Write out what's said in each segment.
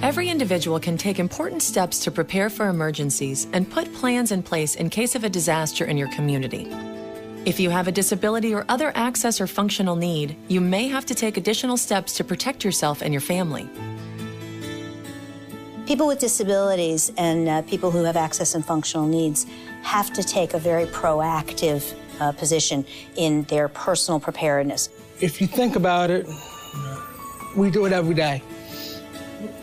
Every individual can take important steps to prepare for emergencies and put plans in place in case of a disaster in your community. If you have a disability or other access or functional need, you may have to take additional steps to protect yourself and your family. People with disabilities and people who have access and functional needs have to take a very proactive position in their personal preparedness. If you think about it, we do it every day.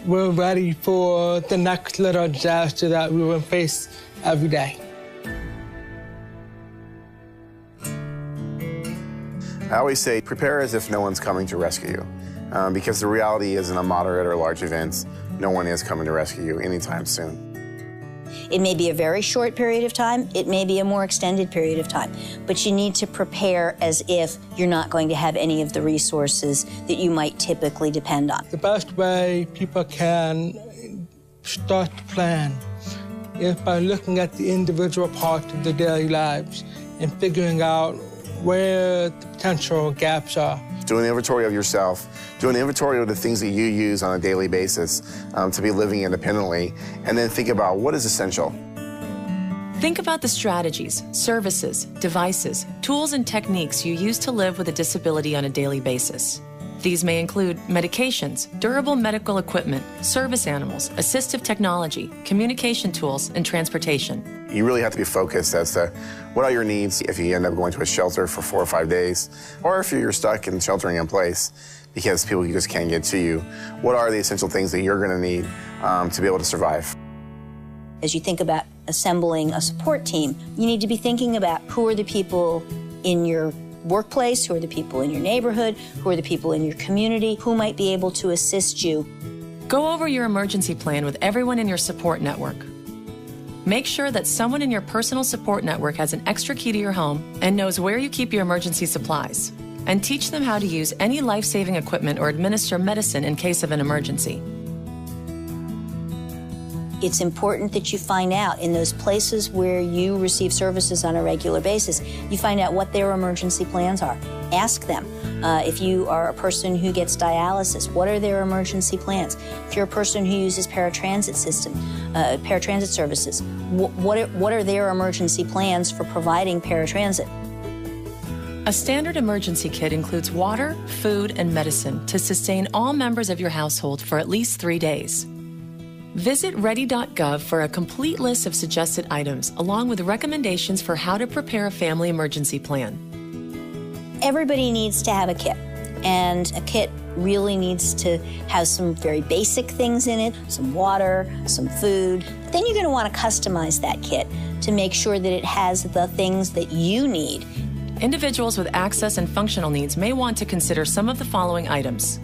We're ready for the next little disaster that we will face every day. I always say prepare as if no one's coming to rescue you, because the reality is in a moderate or large event, no one is coming to rescue you anytime soon. It may be a very short period of time, it may be a more extended period of time, but you need to prepare as if you're not going to have any of the resources that you might typically depend on. The best way people can start to plan is by looking at the individual parts of their daily lives and figuring out where the potential gaps are. Do an inventory of yourself. Do an inventory of the things that you use on a daily basis to be living independently, and then think about what is essential. Think about the strategies, services, devices, tools, and techniques you use to live with a disability on a daily basis. These may include medications, durable medical equipment, service animals, assistive technology, communication tools, and transportation. You really have to be focused as to what are your needs if you end up going to a shelter for 4 or 5 days, or if you're stuck in sheltering in place because people just can't get to you. What are the essential things that you're going to need to be able to survive? As you think about assembling a support team, you need to be thinking about who are the people in your workplace, who are the people in your neighborhood, who are the people in your community, who might be able to assist you. Go over your emergency plan with everyone in your support network. Make sure that someone in your personal support network has an extra key to your home and knows where you keep your emergency supplies. And teach them how to use any life-saving equipment or administer medicine in case of an emergency. It's important that you find out in those places where you receive services on a regular basis, you find out what their emergency plans are. Ask them. If you are a person who gets dialysis, what are their emergency plans? If you're a person who uses paratransit services, what are their emergency plans for providing paratransit? A standard emergency kit includes water, food, and medicine to sustain all members of your household for at least 3 days. Visit ready.gov for a complete list of suggested items, along with recommendations for how to prepare a family emergency plan. Everybody needs to have a kit, and a kit really needs to have some very basic things in it, some water, some food. Then you're going to want to customize that kit to make sure that it has the things that you need. Individuals with access and functional needs may want to consider some of the following items: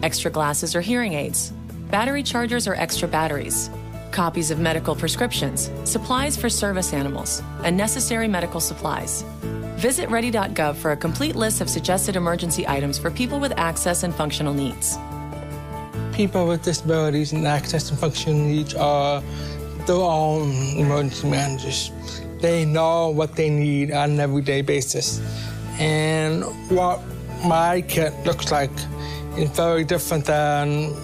extra glasses or hearing aids, battery chargers or extra batteries, copies of medical prescriptions, supplies for service animals, and necessary medical supplies. Visit ready.gov for a complete list of suggested emergency items for people with access and functional needs. People with disabilities and access and functional needs are their own emergency managers. They know what they need on an everyday basis. And what my kit looks like is very different than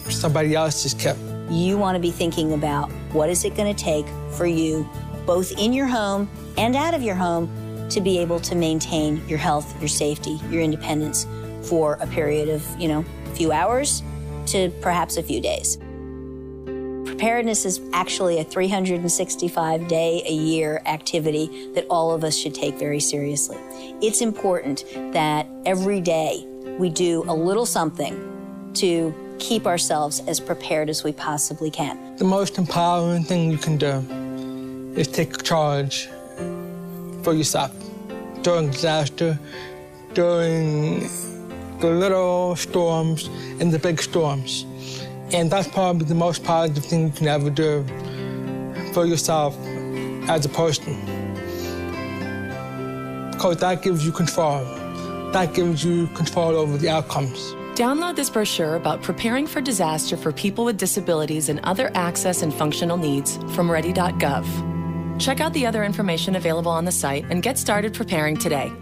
somebody else's kit. You want to be thinking about what is it going to take for you, both in your home and out of your home, to be able to maintain your health, your safety, your independence for a period of, a few hours to perhaps a few days. Preparedness is actually a 365-day-a-year activity that all of us should take very seriously. It's important that every day we do a little something to keep ourselves as prepared as we possibly can. The most empowering thing you can do is take charge for yourself during disaster, during the little storms and the big storms. And that's probably the most positive thing you can ever do for yourself as a person. Because that gives you control. That gives you control over the outcomes. Download this brochure about preparing for disaster for people with disabilities and other access and functional needs from ready.gov. Check out the other information available on the site and get started preparing today.